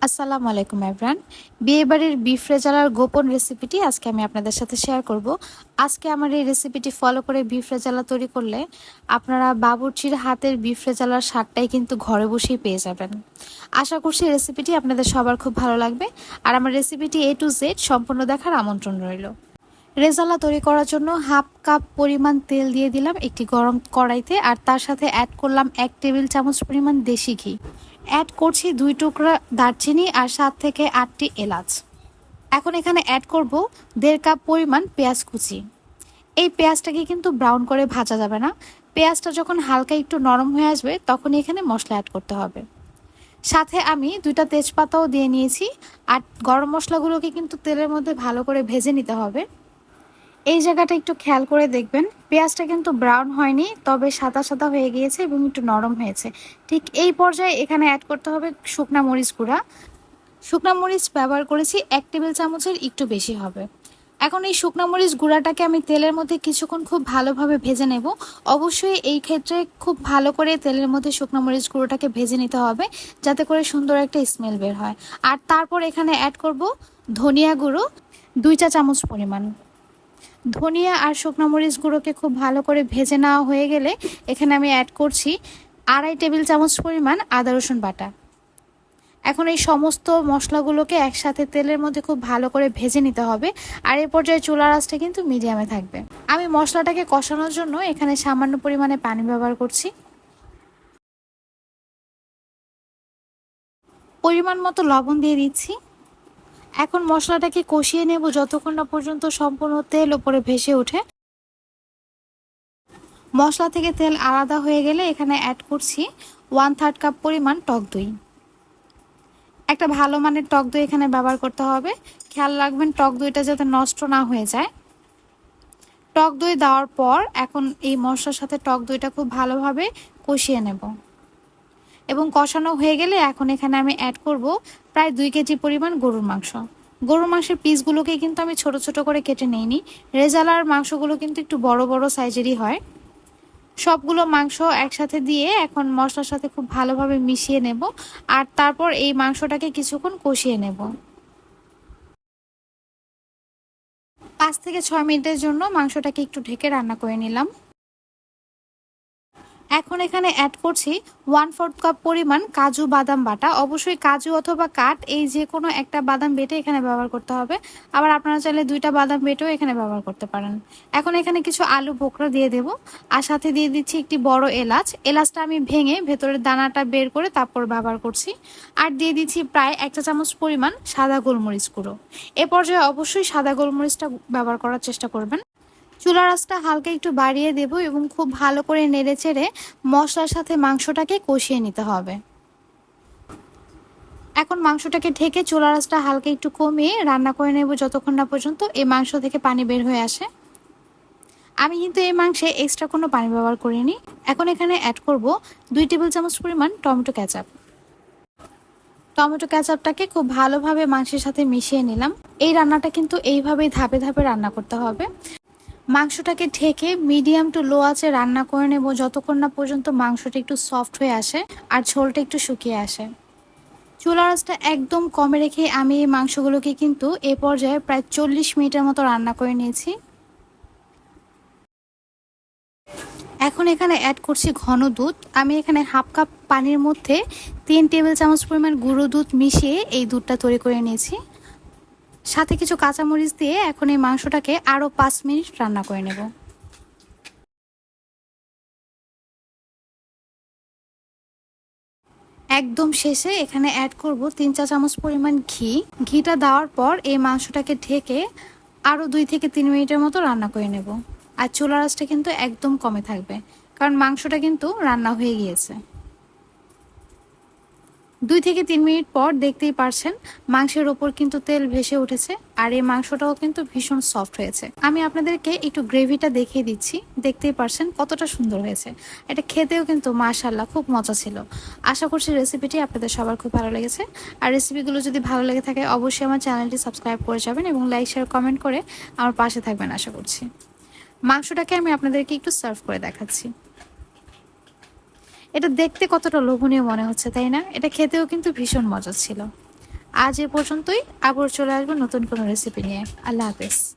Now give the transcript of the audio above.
আসসালামু আলাইকুম এভরান। বিয়েবাড়ির বিফ রেজালার গোপন রেসিপিটি আজকে আমি আপনাদের সাথে শেয়ার করব। আজকে আমার এই রেসিপিটি ফলো করে বিফ রেজালা তৈরি করলে আপনারা বাবুর্চির হাতের বিফ রেজালার স্বাদটাই কিন্তু ঘরে বসেই পেয়ে যাবেন। আশা করছি রেসিপিটি আপনাদের সবার খুব ভালো লাগবে। আর আমার রেসিপিটি A to Z সম্পূর্ণ দেখার আমন্ত্রণ রইল। রেজালা তৈরি করার জন্য হাফ কাপ পরিমাণ তেল দিয়ে দিলাম একটি গরম কড়াইতে, আর তার সাথে অ্যাড করলাম 1 টেবিল চামচ পরিমাণ দেশি ঘি। অ্যাড করছি 2 টুকরা দারচিনি আর 7 থেকে 8টি এলাচ। এখন এখানে অ্যাড করব 1.5 কাপ পরিমাণ পেঁয়াজ কুচি। এই পেঁয়াজটাকে কিন্তু ব্রাউন করে ভাজা যাবে না। পেঁয়াজটা যখন হালকা একটু নরম হয়ে আসবে তখন এখানে মশলা অ্যাড করতে হবে। সাথে আমি 2টা তেজপাতাও দিয়ে নিয়েছি। আর গরম মশলাগুলোকে কিন্তু তেলের মধ্যে ভালো করে ভেজে নিতে হবে। এই জায়গাটা একটু খেয়াল করে দেখবেন, পেঁয়াজটা কিন্তু ব্রাউন হয়নি, তবে সাদা সাদা হয়ে গিয়েছে এবং একটু নরম হয়েছে। ঠিক এই পর্যায়ে এখানে অ্যাড করতে হবে শুকনা মরিচ গুঁড়া। শুকনা মরিচ ব্যবহার করেছি 1 টেবিল চামচের একটু বেশি হবে। এখন এই শুকনা মরিচ গুঁড়াটাকে আমি তেলের মধ্যে কিছুক্ষণ খুব ভালোভাবে ভেজে নেব। অবশ্যই এই ক্ষেত্রে খুব ভালো করে তেলের মধ্যে শুকনা মরিচ গুঁড়োটাকে ভেজে নিতে হবে, যাতে করে সুন্দর একটা স্মেল বের হয়। আর তারপর এখানে অ্যাড করব ধনিয়া গুঁড়ো 2 চা চামচ পরিমাণ। ধনিয়া আর শুকনো মরিচ গুঁড়োকে খুব ভালো করে ভেজে নেওয়া হয়ে গেলে এখানে আমি অ্যাড করছি 2.5 টেবিল চামচ পরিমাণ আদা রসুন বাটা। এখন এই সমস্ত মশলাগুলোকে একসাথে তেলের মধ্যে খুব ভালো করে ভেজে নিতে হবে। আর এই পর্যায়ে চুলার আঁচটা কিন্তু মিডিয়ামে থাকবে। আমি মশলাটাকে কষানোর জন্য এখানে সামান্য পরিমাণে পানি ব্যবহার করছি। পরিমাণ মতো লবণ দিয়ে দিচ্ছি। এখন মশলাটাকে কষিয়ে নেব যতক্ষণ না পর্যন্ত সম্পূর্ণ তেল ওপরে ভেসে ওঠে। মশলা থেকে তেল আলাদা হয়ে গেলে এখানে অ্যাড করছি 1/3 কাপ পরিমাণ টক দই। একটা ভালো মানের টক দই এখানে ব্যবহার করতে হবে। খেয়াল রাখবেন টক দইটা যাতে নষ্ট না হয়ে যায়। টক দই দেওয়ার পর এখন এই মশলার সাথে টক দইটা খুব ভালোভাবে কষিয়ে নেব এবং কষানো হয়ে গেলে এখন এখানে আমি অ্যাড করব প্রায় 2 কেজি পরিমাণ গরুর মাংস। গরুর মাংসের পিসগুলোকে কিন্তু আমি ছোট ছোট করে কেটে নিইনি। রেজালার মাংসগুলো কিন্তু একটু বড় বড় সাইজেরই হয়। সবগুলো মাংস একসাথে দিয়ে এখন মশলার সাথে খুব ভালোভাবে মিশিয়ে নেব। আর তারপর এই মাংসটাকে কিছুক্ষণ কষিয়ে নেব। 5 থেকে 6 মিনিটের জন্য মাংসটাকে একটু ঢেকে রান্না করে নিলাম। এখন এখানে অ্যাড করছি 1/4 কাপ পরিমাণ কাজু বাদাম বাটা। অবশ্যই কাজু অথবা কাঠ এই যে কোনো একটা বাদাম বেটে এখানে ব্যবহার করতে হবে। আবার আপনারা চাইলে 2টা বাদাম বেটেও এখানে ব্যবহার করতে পারেন। এখন এখানে কিছু আলু বোখরা দিয়ে দেব। আর সাথে দিয়ে দিচ্ছি একটি বড় এলাচ। এলাচটা আমি ভেঙে ভেতরের দানাটা বের করে তারপর ব্যবহার করছি। আর দিয়ে দিচ্ছি প্রায় 1 চা চামচ পরিমাণ সাদা গোলমরিচ গুঁড়ো। এ পর্যায়ে অবশ্যই সাদা গোলমরিচটা ব্যবহার করার চেষ্টা করবেন। চুলার আঁচটা হালকা একটু বাড়িয়ে দেব এবং খুব ভালো করে নেড়েচেড়ে মশলার সাথে মাংসটাকে কষিয়ে নিতে হবে। এখন মাংসটাকে ঢেকে চুলার আঁচটা হালকা একটু কমিয়ে রান্না করে নেব যতক্ষণ না পর্যন্ত এই মাংস থেকে পানি বের হয়ে আসে। আমি কিন্তু এই মাংসে এক্সট্রা কোনো পানি ব্যবহার করিনি। এখন এখানে অ্যাড করব 2 টেবিল চামচ পরিমাণ টমেটো কেচাপ। টমেটো কেচাপটাকে খুব ভালোভাবে মাংসের সাথে মিশিয়ে নিলাম। এই রান্নাটা কিন্তু এইভাবেই ধাপে ধাপে রান্না করতে হবে। মাংসটাকে ঢেকে মিডিয়াম টু লো আঁচে রান্না করে নেব যতক্ষণ না পর্যন্ত মাংসটা একটু সফট হয়ে আসে আর ঝোলটা একটু শুকিয়ে আসে। চুলার আঁচটা একদম কমে রেখে আমি এই মাংসগুলোকে কিন্তু এ পর্যায়ে প্রায় 40 মিনিটের মতো রান্না করে নিয়েছি। এখন এখানে অ্যাড করছি ঘন দুধ। আমি এখানে হাফ কাপ পানির মধ্যে 3 টেবিল চামচ পরিমাণ গুঁড়ো দুধ মিশিয়ে এই দুধটা তৈরি করে নিয়েছি। সাথে কিছু কাঁচামরিচ দিয়ে এখন এই মাংসটাকে আরও 5 মিনিট রান্না করে নেব। একদম শেষে এখানে অ্যাড করব 3 চা চামচ পরিমাণ ঘি। ঘিটা দেওয়ার পর এই মাংসটাকে ঢেকে আরও 2 থেকে 3 মিনিটের মতো রান্না করে নেব। আর চুলার আঁচটা কিন্তু একদম কমে থাকবে, কারণ মাংসটা কিন্তু রান্না হয়ে গিয়েছে। 2 থেকে 3 মিনিট পর দেখতেই পারছেন মাংসের ওপর কিন্তু তেল ভেসে উঠেছে আর এই মাংসটাও কিন্তু ভীষণ সফট হয়েছে। আমি আপনাদেরকে একটু গ্রেভিটা দেখিয়ে দিচ্ছি। দেখতেই পারছেন কতটা সুন্দর হয়েছে। এটা খেতেও কিন্তু মাশাআল্লাহ খুব মজা ছিল। আশা করছি রেসিপিটি আপনাদের সবার খুব ভালো লেগেছে। আর রেসিপিগুলো যদি ভালো লেগে থাকে অবশ্যই আমার চ্যানেলটি সাবস্ক্রাইব করে যাবেন এবং লাইক শেয়ার কমেন্ট করে আমার পাশে থাকবেন আশা করছি। মাংসটাকে আমি আপনাদেরকে একটু সার্ভ করে দেখাচ্ছি। এটা দেখতে কতটা লোভনীয় মনে হচ্ছে, তাই না? এটা খেতেও কিন্তু ভীষণ মজা ছিল। আজ এ পর্যন্তই, আবার চলে আসবো নতুন কোনো রেসিপি নিয়ে। আল্লাহ হাফেজ।